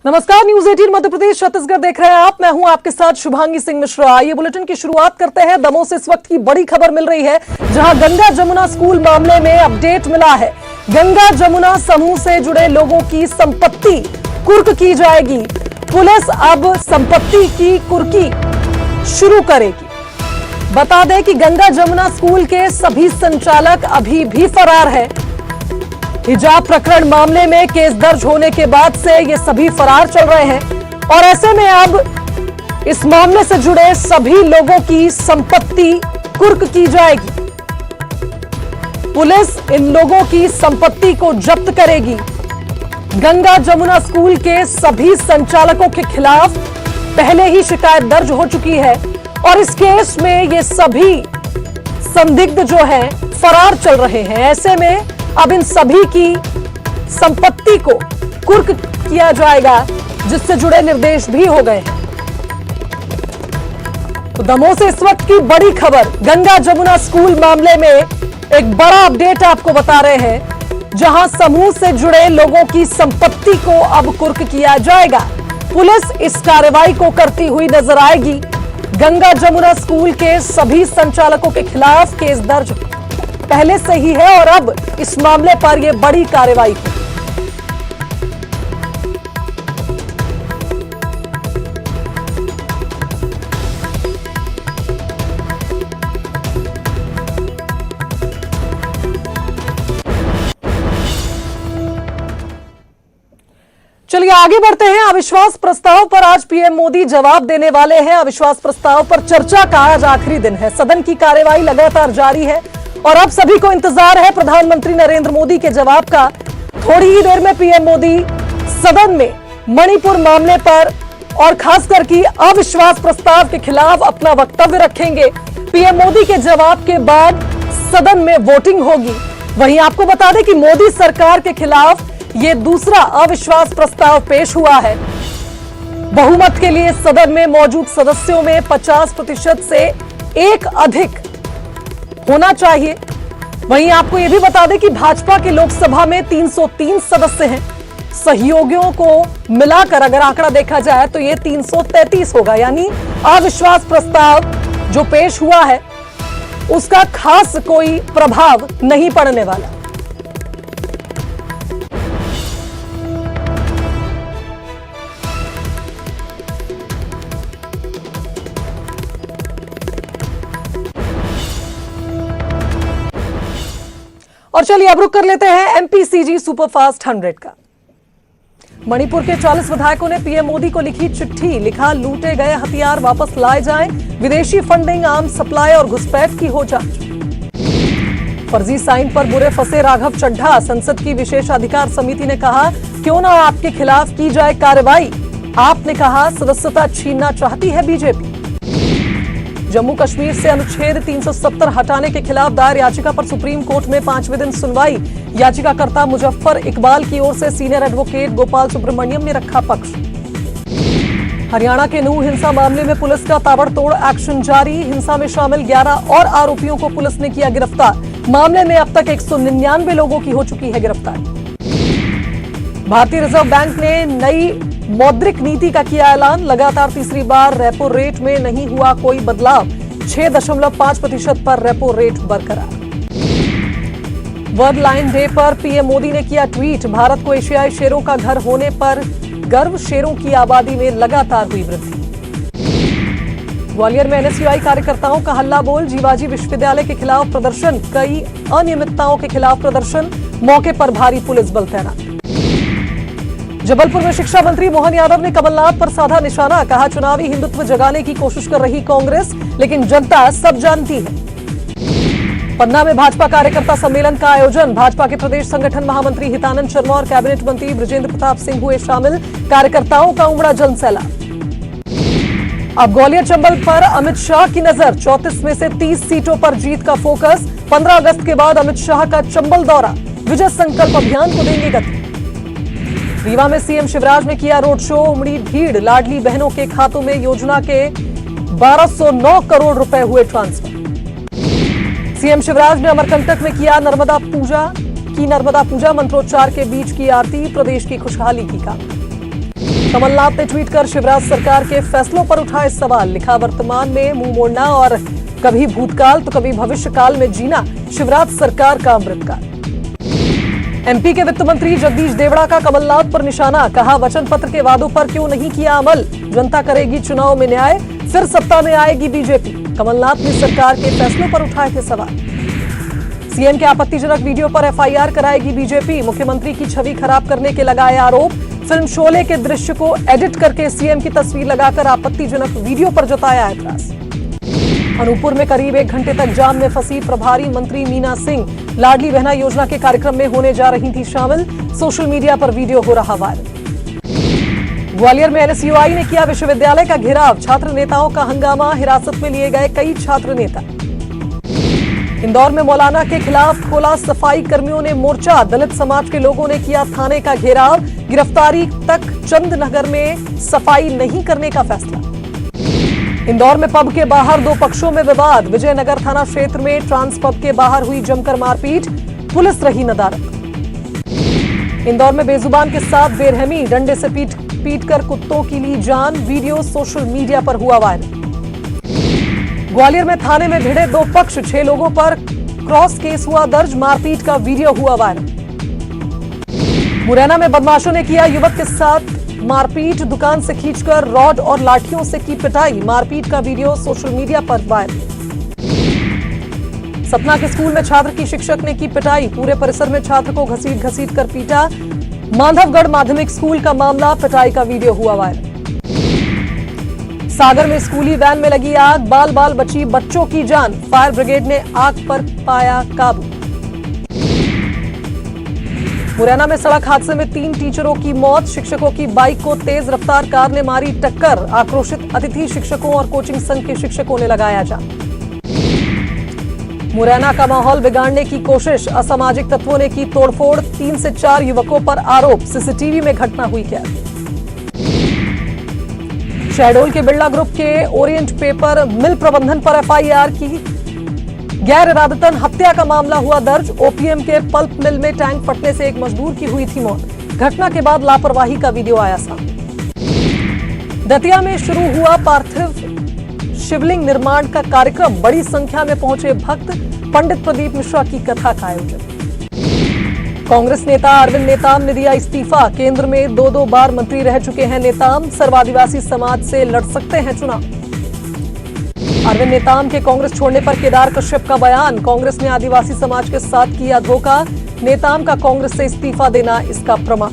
नमस्कार, न्यूज 18 मध्य प्रदेश छत्तीसगढ़ देख रहे हैं आप। मैं हूं आपके साथ शुभांगी सिंह मिश्रा। आइए बुलेटिन की शुरुआत करते हैं। दमोह से इस वक्त की बड़ी खबर मिल रही है, जहां गंगा जमुना स्कूल मामले में अपडेट मिला है। गंगा जमुना समूह से जुड़े लोगों की संपत्ति कुर्क की जाएगी। पुलिस अब संपत्ति की कुर्की शुरू करेगी। बता दें कि गंगा जमुना स्कूल के सभी संचालक अभी भी फरार है। हिजाब प्रकरण मामले में केस दर्ज होने के बाद से ये सभी फरार चल रहे हैं और ऐसे में अब इस मामले से जुड़े सभी लोगों की संपत्ति कुर्क की जाएगी। पुलिस इन लोगों की संपत्ति को जब्त करेगी। गंगा जमुना स्कूल के सभी संचालकों के खिलाफ पहले ही शिकायत दर्ज हो चुकी है और इस केस में ये सभी संदिग्ध जो है फरार चल रहे हैं। ऐसे में अब इन सभी की संपत्ति को कुर्क किया जाएगा, जिससे जुड़े निर्देश भी हो गए हैं। तो दमोह से इस वक्त की बड़ी खबर, गंगा जमुना स्कूल मामले में एक बड़ा अपडेट आपको बता रहे हैं, जहां समूह से जुड़े लोगों की संपत्ति को अब कुर्क किया जाएगा। पुलिस इस कार्रवाई को करती हुई नजर आएगी। गंगा जमुना स्कूल के सभी संचालकों के खिलाफ केस दर्ज पहले से ही है और अब इस मामले पर यह बड़ी कार्रवाई है। चलिए आगे बढ़ते हैं। अविश्वास प्रस्ताव पर आज पीएम मोदी जवाब देने वाले हैं। अविश्वास प्रस्ताव पर चर्चा का आज आखिरी दिन है। सदन की कार्यवाही लगातार जारी है और अब सभी को इंतजार है प्रधानमंत्री नरेंद्र मोदी के जवाब का। थोड़ी ही देर में पीएम मोदी सदन में मणिपुर मामले पर और खासकर की अविश्वास प्रस्ताव के खिलाफ अपना वक्तव्य रखेंगे। पीएम मोदी के जवाब के बाद सदन में वोटिंग होगी। वहीं आपको बता दें कि मोदी सरकार के खिलाफ ये दूसरा अविश्वास प्रस्ताव पेश हुआ है। बहुमत के लिए सदन में मौजूद सदस्यों में 50% से एक अधिक होना चाहिए। वहीं आपको यह भी बता दें कि भाजपा के लोकसभा में 303 सदस्य हैं। सहयोगियों को मिलाकर अगर आंकड़ा देखा जाए तो यह 333 होगा, यानी अविश्वास प्रस्ताव जो पेश हुआ है उसका खास कोई प्रभाव नहीं पड़ने वाला। और चलिए अब रुक कर लेते हैं एमपीसीजी सुपरफास्ट 100 का। मणिपुर के 40 विधायकों ने पीएम मोदी को लिखी चिट्ठी। लिखा, लूटे गए हथियार वापस लाए जाएं, विदेशी फंडिंग, आर्म्स सप्लाई और घुसपैठ की हो जांच। फर्जी साइन पर बुरे फंसे राघव चड्ढा। संसद की विशेषाधिकार समिति ने कहा, क्यों ना आपके खिलाफ की जाए कार्रवाई। आपने कहा, सदस्यता छीनना चाहती है बीजेपी। जम्मू कश्मीर से अनुच्छेद 370 हटाने के खिलाफ दायर याचिका पर सुप्रीम कोर्ट में 5वें दिन सुनवाई। याचिकाकर्ता मुजफ्फर इकबाल की ओर से सीनियर एडवोकेट गोपाल सुब्रमण्यम ने रखा पक्ष। हरियाणा के नूह हिंसा मामले में पुलिस का ताबड़तोड़ एक्शन जारी। हिंसा में शामिल 11 और आरोपियों को पुलिस ने किया गिरफ्तार। मामले में अब तक 199 लोगों की हो चुकी है गिरफ्तारी। भारतीय रिजर्व बैंक ने नई मौद्रिक नीति का किया ऐलान। लगातार तीसरी बार रेपो रेट में नहीं हुआ कोई बदलाव। 6.5% पर रेपो रेट बरकरार। वर्ल्ड लायन डे पर पीएम मोदी ने किया ट्वीट। भारत को एशियाई शेरों का घर होने पर गर्व। शेरों की आबादी में लगातार हुई वृद्धि। ग्वालियर में एनएसयूआई कार्यकर्ताओं का हल्ला बोल। जीवाजी विश्वविद्यालय के खिलाफ प्रदर्शन। कई अनियमितताओं के खिलाफ प्रदर्शन। मौके पर भारी पुलिस बल तैनात। जबलपुर में शिक्षा मंत्री मोहन यादव ने कमलनाथ पर साधा निशाना। कहा, चुनावी हिंदुत्व जगाने की कोशिश कर रही कांग्रेस, लेकिन जनता सब जानती है। पन्ना में भाजपा कार्यकर्ता सम्मेलन का आयोजन। भाजपा के प्रदेश संगठन महामंत्री हितानंद शर्मा और कैबिनेट मंत्री बृजेंद्र प्रताप सिंह हुए शामिल। कार्यकर्ताओं का उमड़ा जनसैलाब। अब ग्वालियर चंबल पर अमित शाह की नजर। 34 में से 30 सीटों पर जीत का फोकस। 15 अगस्त के बाद अमित शाह का चंबल दौरा। विजय संकल्प अभियान को देंगे गति। रीवा में सीएम शिवराज ने किया रोड शो। उमड़ी भीड़। लाडली बहनों के खातों में योजना के 1209 करोड़ रुपए हुए ट्रांसफर। सीएम शिवराज ने अमरकंटक में किया नर्मदा पूजा। मंत्रोच्चार के बीच की आरती। प्रदेश की खुशहाली की कामना। कमलनाथ ने ट्वीट कर शिवराज सरकार के फैसलों पर उठाए सवाल। लिखा, वर्तमान में मुंह मोड़ना और कभी भूतकाल तो कभी भविष्यकाल में जीना शिवराज सरकार का अमृतकाल। एमपी के वित्त मंत्री जगदीश देवड़ा का कमलनाथ पर निशाना। कहा, वचन पत्र के वादों पर क्यों नहीं किया अमल। जनता करेगी चुनाव में न्याय, फिर सत्ता में आएगी बीजेपी। कमलनाथ ने सरकार के फैसलों पर उठाए थे सवाल। सीएम के आपत्तिजनक वीडियो पर एफआईआर कराएगी बीजेपी। मुख्यमंत्री की छवि खराब करने के लगाए आरोप। फिल्म शोले के दृश्य को एडिट करके सीएम की तस्वीर लगाकर आपत्तिजनक वीडियो पर जताया ऐतराज। अनूपपुर में करीब 1 घंटे तक जाम में फंसी प्रभारी मंत्री मीना सिंह। लाडली बहना योजना के कार्यक्रम में होने जा रही थी शामिल। सोशल मीडिया पर वीडियो हो रहा वायरल। ग्वालियर में एनएसयूआई ने किया विश्वविद्यालय का घेराव। छात्र नेताओं का हंगामा, हिरासत में लिए गए कई छात्र नेता। इंदौर में मौलाना के खिलाफ खोला सफाई कर्मियों ने मोर्चा। दलित समाज के लोगों ने किया थाने का घेराव। गिरफ्तारी तक चंदनगर में सफाई नहीं करने का फैसला। इंदौर में पब के बाहर 2 पक्षों में विवाद। विजयनगर थाना क्षेत्र में ट्रांस पब के बाहर हुई जमकर मारपीट। पुलिस रही नदारद। इंदौर में बेजुबान के साथ बेरहमी, डंडे से पीट कर कुत्तों की ली जान। वीडियो सोशल मीडिया पर हुआ वायरल। ग्वालियर में थाने में भिड़े 2 पक्ष, 6 लोगों पर क्रॉस केस हुआ दर्ज। मारपीट का वीडियो हुआ वायरल। मुरैना में बदमाशों ने किया युवक के साथ मारपीट। दुकान से खींचकर रॉड और लाठियों से की पिटाई। मारपीट का वीडियो सोशल मीडिया पर वायरल। सतना के स्कूल में छात्र की शिक्षक ने की पिटाई। पूरे परिसर में छात्र को घसीट कर पीटा। माधवगढ़ माध्यमिक स्कूल का मामला, पिटाई का वीडियो हुआ वायरल। सागर में स्कूली वैन में लगी आग। बाल बाल बची बच्चों की जान। फायर ब्रिगेड ने आग पर पाया काबू। मुरैना में सड़क हादसे में 3 टीचरों की मौत। शिक्षकों की बाइक को तेज रफ्तार कार ने मारी टक्कर। आक्रोशित अतिथि शिक्षकों और कोचिंग संघ के शिक्षकों ने लगाया जाम। मुरैना का माहौल बिगाड़ने की कोशिश। असामाजिक तत्वों ने की तोड़फोड़। 3 से 4 युवकों पर आरोप। सीसीटीवी में घटना हुई कैद। शहडोल के बिरला ग्रुप के ओरिएंट पेपर मिल प्रबंधन पर एफआईआर की। गैर इरादतन हत्या का मामला हुआ दर्ज। ओपीएम के पल्प मिल में टैंक फटने से एक मजदूर की हुई थी मौत। घटना के बाद लापरवाही का वीडियो आया सामने। दतिया में शुरू हुआ पार्थिव शिवलिंग निर्माण का कार्यक्रम। बड़ी संख्या में पहुंचे भक्त। पंडित प्रदीप मिश्रा की कथा का आयोजन। कांग्रेस नेता अरविंद नेताम ने दिया इस्तीफा। केंद्र में 2 बार मंत्री रह चुके हैं नेताम। सर्वादिवासी समाज से लड़ सकते हैं चुनाव। अरविंद नेताम के कांग्रेस छोड़ने पर केदार कश्यप का बयान। कांग्रेस ने आदिवासी समाज के साथ किया धोखा। नेताम का कांग्रेस से इस्तीफा देना इसका प्रमाण।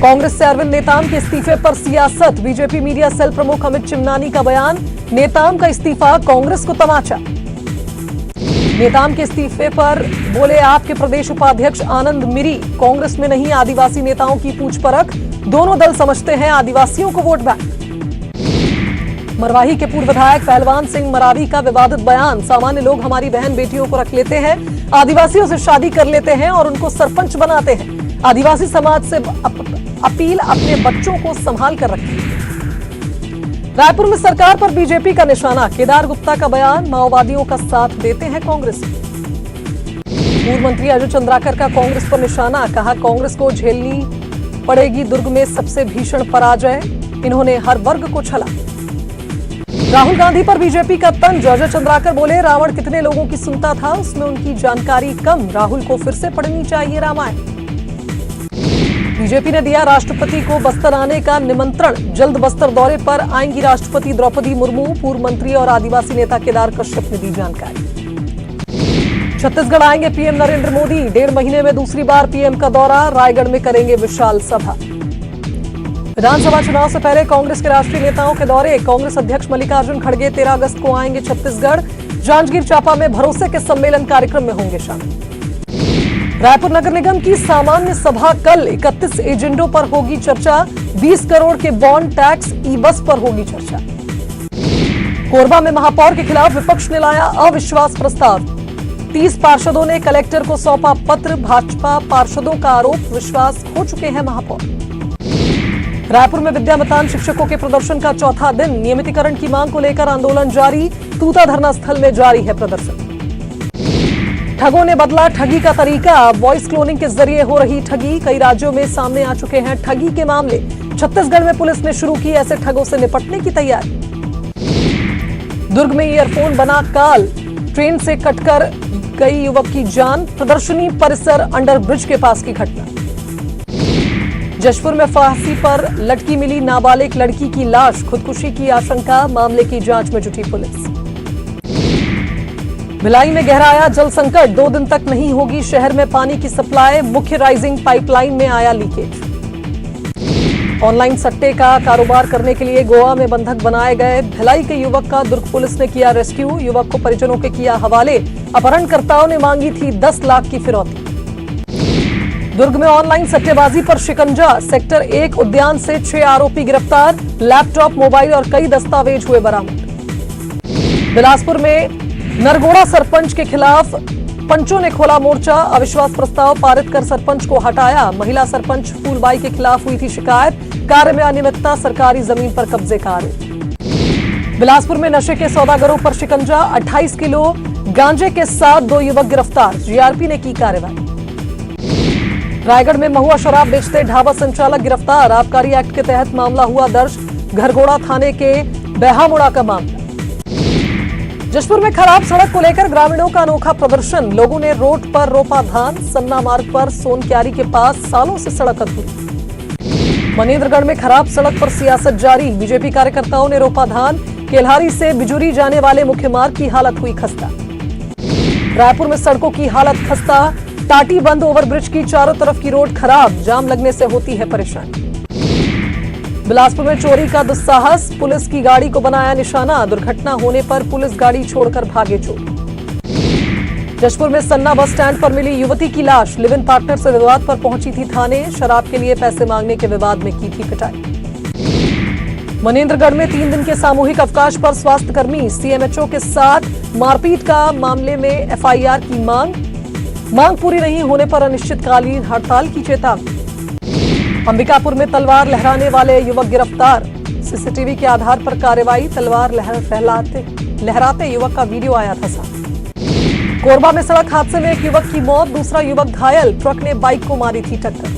कांग्रेस से अरविंद नेताम के इस्तीफे पर सियासत। बीजेपी मीडिया सेल प्रमुख अमित चिमनानी का बयान। नेताम का इस्तीफा कांग्रेस को तमाचा। नेताम के इस्तीफे पर बोले आपके प्रदेश उपाध्यक्ष आनंद मिरी। कांग्रेस में नहीं आदिवासी नेताओं की पूछपरख। दोनों दल समझते हैं आदिवासियों को वोट बैंक। मरवाही के पूर्व विधायक पहलवान सिंह मरावी का विवादित बयान। सामान्य लोग हमारी बहन बेटियों को रख लेते हैं, आदिवासियों से शादी कर लेते हैं और उनको सरपंच बनाते हैं। आदिवासी समाज से अपील, अपने बच्चों को संभाल कर रखें। रायपुर में सरकार पर बीजेपी का निशाना। केदार गुप्ता का बयान। माओवादियों का साथ देते हैं कांग्रेस। पूर्व मंत्री अजय चंद्राकर का कांग्रेस पर निशाना। कहा, कांग्रेस को झेलनी पड़ेगी दुर्ग में सबसे भीषण पराजय। इन्होंने हर वर्ग को छला। राहुल गांधी पर बीजेपी का तंज। अजय चंद्राकर बोले, रावण कितने लोगों की सुनता था, उसमें उनकी जानकारी कम। राहुल को फिर से पढ़नी चाहिए रामायण। बीजेपी ने दिया राष्ट्रपति को बस्तर आने का निमंत्रण। जल्द बस्तर दौरे पर आएंगी राष्ट्रपति द्रौपदी मुर्मू। पूर्व मंत्री और आदिवासी नेता केदार कश्यप ने दी जानकारी। छत्तीसगढ़ आएंगे पीएम नरेंद्र मोदी। 1.5 महीने में दूसरी बार पीएम का दौरा। रायगढ़ में करेंगे विशाल सभा। विधानसभा चुनाव से पहले कांग्रेस के राष्ट्रीय नेताओं के दौरे। कांग्रेस अध्यक्ष मल्लिकार्जुन खड़गे 13 अगस्त को आएंगे छत्तीसगढ़। जांजगीर चांपा में भरोसे के सम्मेलन कार्यक्रम में होंगे शामिल। रायपुर नगर निगम की सामान्य सभा कल। 31 एजेंडों पर होगी चर्चा। 20 करोड़ के बॉन्ड टैक्स, ई बस पर होगी चर्चा। कोरबा में महापौर के खिलाफ विपक्ष ने लाया अविश्वास प्रस्ताव। 30 पार्षदों ने कलेक्टर को सौंपा पत्र। भाजपा पार्षदों का आरोप, विश्वास खो चुके हैं महापौर। रायपुर में विद्यामतान शिक्षकों के प्रदर्शन का चौथा दिन। नियमितीकरण की मांग को लेकर आंदोलन जारी। तूता धरना स्थल में जारी है प्रदर्शन। ठगों ने बदला ठगी का तरीका, वॉइस क्लोनिंग के जरिए हो रही ठगी। कई राज्यों में सामने आ चुके हैं ठगी के मामले। छत्तीसगढ़ में पुलिस ने शुरू की ऐसे ठगों से निपटने की तैयारी। दुर्ग में ईयरफोन बना काल, ट्रेन से कटकर गई युवक की जान। प्रदर्शनी परिसर अंडर ब्रिज के पास की घटना। जशपुर में फांसी पर लटकी मिली नाबालिग लड़की की लाश, खुदकुशी की आशंका, मामले की जांच में जुटी पुलिस। भिलाई में गहराया जल संकट, 2 दिन तक नहीं होगी शहर में पानी की सप्लाई, मुख्य राइजिंग पाइपलाइन में आया लीकेज। ऑनलाइन सट्टे का कारोबार करने के लिए गोवा में बंधक बनाए गए भिलाई के युवक का दुर्ग पुलिस ने किया रेस्क्यू। युवक को परिजनों के किया हवाले, अपहरणकर्ताओं ने मांगी थी 10 लाख की फिरौती। दुर्ग में ऑनलाइन सट्टेबाजी पर शिकंजा, सेक्टर 1 उद्यान से 6 आरोपी गिरफ्तार, लैपटॉप, मोबाइल और कई दस्तावेज हुए बरामद। बिलासपुर में नरगोड़ा सरपंच के खिलाफ पंचों ने खोला मोर्चा, अविश्वास प्रस्ताव पारित कर सरपंच को हटाया। महिला सरपंच फूलबाई के खिलाफ हुई थी शिकायत, कार्य में अनियमितता, सरकारी जमीन पर कब्जे का आरोप। बिलासपुर में नशे के सौदागरों पर शिकंजा, 28 किलो गांजे के साथ 2 युवक गिरफ्तार, जीआरपी ने की कार्रवाई। रायगढ़ में महुआ शराब बेचते ढाबा संचालक गिरफ्तार, आबकारी एक्ट के तहत मामला हुआ दर्ज, घरघोड़ा थाने के बेहामुड़ा का मामला। जशपुर में खराब सड़क को लेकर ग्रामीणों का अनोखा प्रदर्शन, लोगों ने रोड पर रोपा धान। सन्ना मार्ग पर सोनक्यारी के पास सालों से सड़क अधूरी। मनेन्द्रगढ़ में खराब सड़क पर सियासत जारी, बीजेपी कार्यकर्ताओं ने रोपा धान। केल्हारी से बिजुरी जाने वाले मुख्य मार्ग की हालत हुई खस्ता। रायपुर में सड़कों की हालत खस्ता, टाटी बंद, ओवरब्रिज की चारों तरफ की रोड खराब, जाम लगने से होती है परेशानी। बिलासपुर में चोरी का दुस्साहस, पुलिस की गाड़ी को बनाया निशाना, दुर्घटना होने पर पुलिस गाड़ी छोड़कर भागे चोर। जशपुर में सन्ना बस स्टैंड पर मिली युवती की लाश, लिव इन पार्टनर से विवाद पर पहुंची थी थाने, शराब के लिए पैसे मांगने के विवाद में की थी पिटाई। मनेन्द्रगढ़ में 3 दिन के सामूहिक अवकाश पर स्वास्थ्यकर्मी, सीएमएचओ के साथ मारपीट का मामले में एफआईआर की मांग पूरी नहीं होने पर अनिश्चितकालीन हड़ताल की चेतावनी। अंबिकापुर में तलवार लहराने वाले युवक गिरफ्तार, सीसीटीवी के आधार पर कार्रवाई, तलवार लहराते युवक का वीडियो आया था सामने। कोरबा में सड़क हादसे में एक युवक की मौत, दूसरा युवक घायल, ट्रक ने बाइक को मारी थी टक्कर।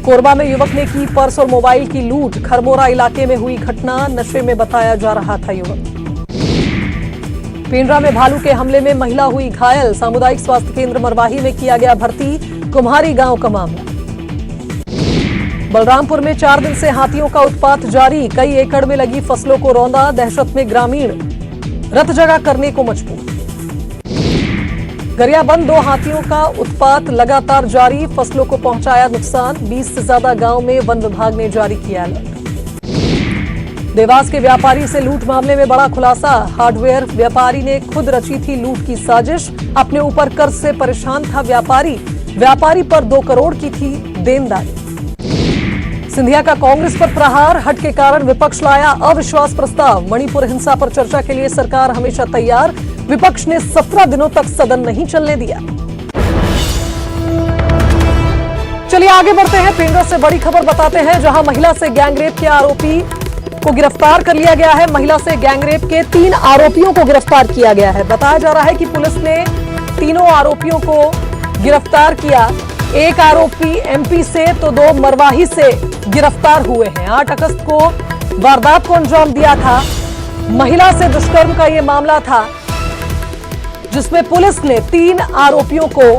कोरबा में युवक ने की पर्स और मोबाइल की लूट, खरमोरा इलाके में हुई घटना, नशे में बताया जा रहा था युवक। पेंड्रा में भालू के हमले में महिला हुई घायल, सामुदायिक स्वास्थ्य केंद्र मरवाही में किया गया भर्ती, कुम्हारी गांव का मामला। बलरामपुर में 4 दिन से हाथियों का उत्पात जारी, कई एकड़ में लगी फसलों को रौंदा, दहशत में ग्रामीण रत जगह करने को मजबूर। गरियाबंद 2 हाथियों का उत्पात लगातार जारी, फसलों को पहुंचाया नुकसान, 20 से ज्यादा गांव में वन विभाग ने जारी किया अलर्ट। देवास के व्यापारी से लूट मामले में बड़ा खुलासा, हार्डवेयर व्यापारी ने खुद रची थी लूट की साजिश, अपने ऊपर कर्ज से परेशान था व्यापारी पर 2 करोड़ की थी देनदारी। सिंधिया का कांग्रेस पर प्रहार, हट के कारण विपक्ष लाया अविश्वास प्रस्ताव, मणिपुर हिंसा पर चर्चा के लिए सरकार हमेशा तैयार, विपक्ष ने 17 दिनों तक सदन नहीं चलने दिया। चलिए आगे बढ़ते हैं, पेंड्रा से बड़ी खबर बताते हैं, जहां महिला से गैंगरेप के आरोपी को गिरफ्तार कर लिया गया है। महिला से गैंगरेप के 3 आरोपियों को गिरफ्तार किया गया है। बताया जा रहा है कि पुलिस ने तीनों आरोपियों को गिरफ्तार किया। एक आरोपी एमपी से तो 2 मरवाही से गिरफ्तार हुए हैं। 8 अगस्त को वारदात को अंजाम दिया था। महिला से दुष्कर्म का यह मामला था, जिसमें पुलिस ने 3 आरोपियों को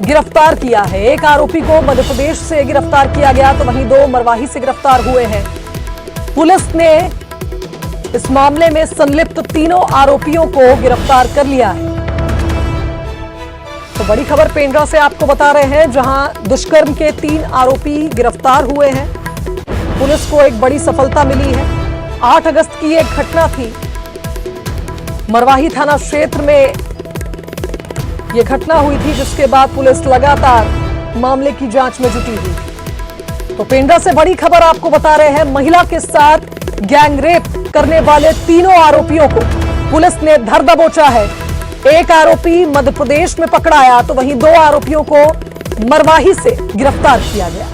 गिरफ्तार किया है। एक आरोपी को मध्य प्रदेश से गिरफ्तार किया गया, तो वहीं 2 मरवाही से गिरफ्तार हुए हैं। पुलिस ने इस मामले में संलिप्त तीनों आरोपियों को गिरफ्तार कर लिया है। तो बड़ी खबर पेंड्रा से आपको बता रहे हैं, जहां दुष्कर्म के 3 आरोपी गिरफ्तार हुए हैं। पुलिस को एक बड़ी सफलता मिली है। 8 अगस्त की एक घटना थी, मरवाही थाना क्षेत्र में यह घटना हुई थी, जिसके बाद पुलिस लगातार मामले की जांच में जुटी हुई थी। तो पेंड्रा से बड़ी खबर आपको बता रहे हैं, महिला के साथ गैंगरेप करने वाले तीनों आरोपियों को पुलिस ने धर दबोचा है। एक आरोपी मध्य प्रदेश में पकड़ाया, तो वहीं 2 आरोपियों को मरवाही से गिरफ्तार किया गया।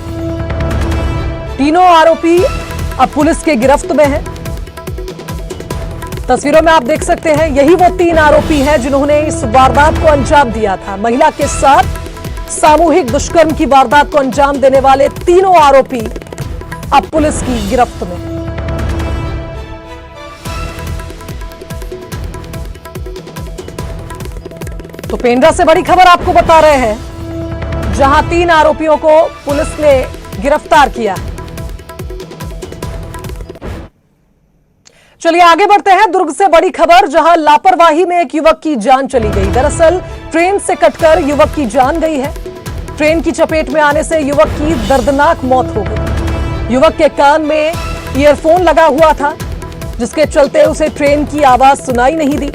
तीनों आरोपी अब पुलिस के गिरफ्त में हैं। तस्वीरों में आप देख सकते हैं, यही वो 3 आरोपी हैं जिन्होंने इस वारदात को अंजाम दिया था। महिला के साथ सामूहिक दुष्कर्म की वारदात को अंजाम देने वाले तीनों आरोपी अब पुलिस की गिरफ्त में। तो पेंड्रा से बड़ी खबर आपको बता रहे हैं, जहां 3 आरोपियों को पुलिस ने गिरफ्तार किया। चलिए आगे बढ़ते हैं। दुर्ग से बड़ी खबर, जहां लापरवाही में एक युवक की जान चली गई। दरअसल ट्रेन से कटकर युवक की जान गई है। ट्रेन की चपेट में आने से युवक की दर्दनाक मौत हो गई। युवक के कान में ईयरफोन लगा हुआ था, जिसके चलते उसे ट्रेन की आवाज सुनाई नहीं दी।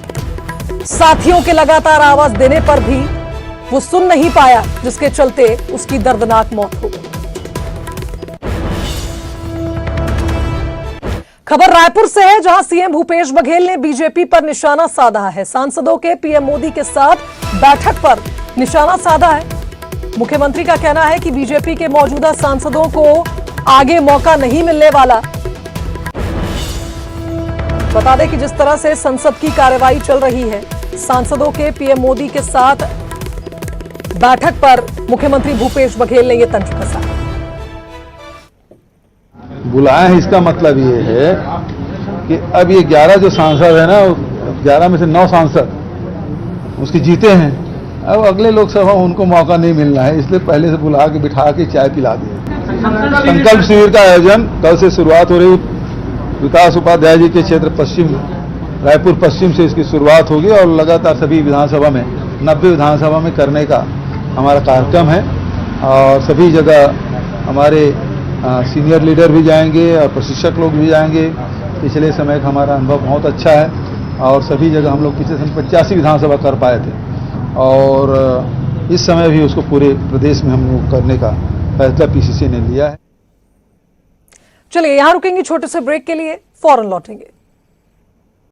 साथियों के लगातार आवाज देने पर भी वो सुन नहीं पाया, जिसके चलते उसकी दर्दनाक मौत हो गई। खबर रायपुर से है, जहां सीएम भूपेश बघेल ने बीजेपी पर निशाना साधा है। सांसदों के पीएम मोदी के साथ बैठक पर निशाना साधा है। मुख्यमंत्री का कहना है कि बीजेपी के मौजूदा सांसदों को आगे मौका नहीं मिलने वाला। बता दें कि जिस तरह से संसद की कार्यवाही चल रही है, सांसदों के पीएम मोदी के साथ बैठक पर मुख्यमंत्री भूपेश बघेल ने यह तंज कसा। बुलाया है, इसका मतलब ये है कि अब ये 11 जो सांसद है ना, 11 में से 9 सांसद उसके जीते हैं। अब अगले लोकसभा में उनको मौका नहीं मिलना है, इसलिए पहले से बुला के बिठा के चाय पिला दिए। संकल्प शिविर का आयोजन कल से शुरुआत हो रही। विकास उपाध्याय जी के क्षेत्र पश्चिम, रायपुर पश्चिम से इसकी शुरुआत होगी और लगातार सभी विधानसभा में 90 विधानसभा में करने का हमारा कार्यक्रम है। और सभी जगह हमारे सीनियर लीडर भी जाएंगे और प्रशिक्षक लोग भी जाएंगे। पिछले समय का हमारा अनुभव बहुत अच्छा है और सभी जगह हम लोग पिछले समय 85 विधानसभा कर पाए थे और इस समय भी उसको पूरे प्रदेश में हम लोग करने का फैसला पीसीसी ने लिया है। चलिए यहां रुकेंगे छोटे से ब्रेक के लिए, फौरन लौटेंगे।